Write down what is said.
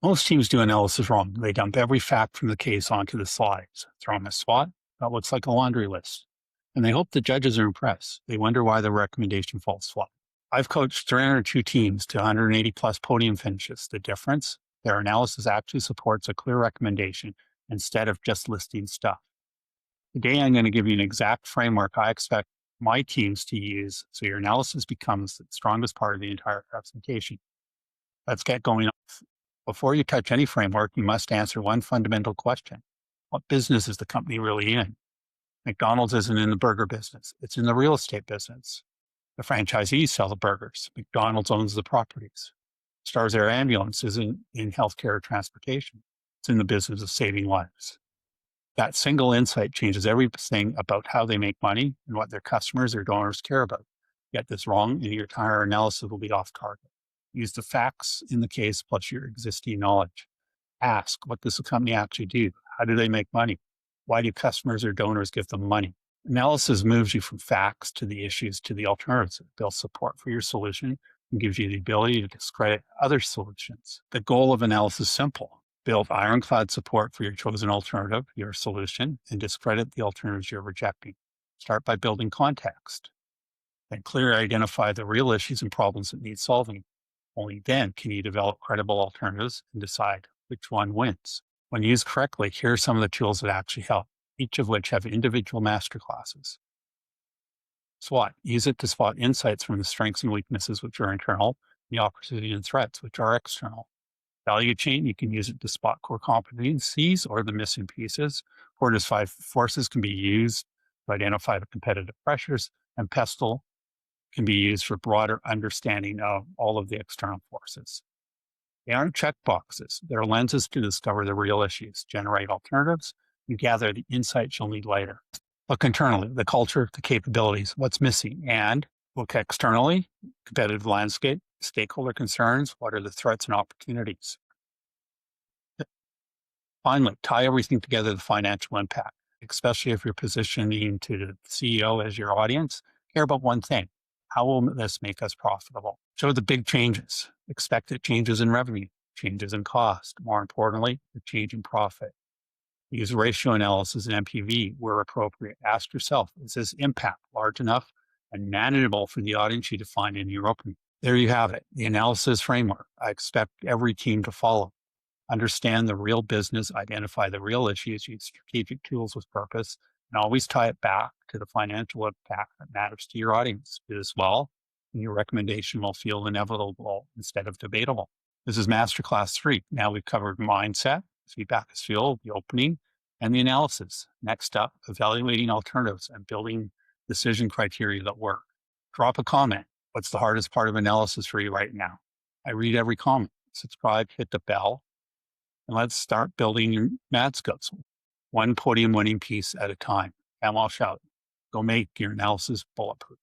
Most teams do analysis wrong. They dump every fact from the case onto the slides, throw them a SWOT that looks like a laundry list. And they hope the judges are impressed. They wonder why the recommendation falls flat. I've coached 302 teams to 180 plus podium finishes. The difference? Their analysis actually supports a clear recommendation instead of just listing stuff. Today, I'm going to give you an exact framework I expect my teams to use so your analysis becomes the strongest part of the entire presentation. Let's get going. Before you touch any framework, you must answer one fundamental question. What business is the company really in? McDonald's isn't in the burger business. It's in the real estate business. The franchisees sell the burgers. McDonald's owns the properties. Stars Air Ambulance isn't in healthcare or transportation. It's in the business of saving lives. That single insight changes everything about how they make money and what their customers or donors care about. Get this wrong, and your entire analysis will be off target. Use the facts in the case plus your existing knowledge. Ask, what does the company actually do? How do they make money? Why do customers or donors give them money? Analysis moves you from facts to the issues to the alternatives. It builds support for your solution and gives you the ability to discredit other solutions. The goal of analysis is simple. Build ironclad support for your chosen alternative, your solution, and discredit the alternatives you're rejecting. Start by building context. Then clearly identify the real issues and problems that need solving. Only then can you develop credible alternatives and decide which one wins. When used correctly, here are some of the tools that actually help, each of which have individual masterclasses. SWOT, use it to spot insights from the strengths and weaknesses, which are internal, the opportunity and threats, which are external. Value chain, you can use it to spot core competencies or the missing pieces. 4 to 5 forces can be used to identify the competitive pressures, and PESTLE can be used for broader understanding of all of the external forces. They aren't checkboxes. They're lenses to discover the real issues, generate alternatives, and gather the insights you'll need later. Look internally, the culture, the capabilities, what's missing, and look externally, competitive landscape, stakeholder concerns, what are the threats and opportunities. Finally, tie everything together, the financial impact, especially if you're positioning to the CEO as your audience. Care about one thing. How will this make us profitable? Show the big changes, expected changes in revenue, changes in cost, more importantly, the change in profit. Use ratio analysis and MPV where appropriate. Ask yourself, is this impact large enough and manageable for the audience you define in your opening? There you have it, the analysis framework I expect every team to follow. Understand the real business, identify the real issues, use strategic tools with purpose, and always tie it back to the financial impact that matters to your audience. Do this well, and your recommendation will feel inevitable instead of debatable. This is Masterclass 3. Now we've covered mindset, feedback is fuel, the opening, and the analysis. Next up, evaluating alternatives and building decision criteria that work. Drop a comment. What's the hardest part of analysis for you right now? I read every comment. Subscribe, hit the bell, and let's start building your mad skills. One podium winning piece at a time. Cam Welsh out. Go make your analysis bulletproof.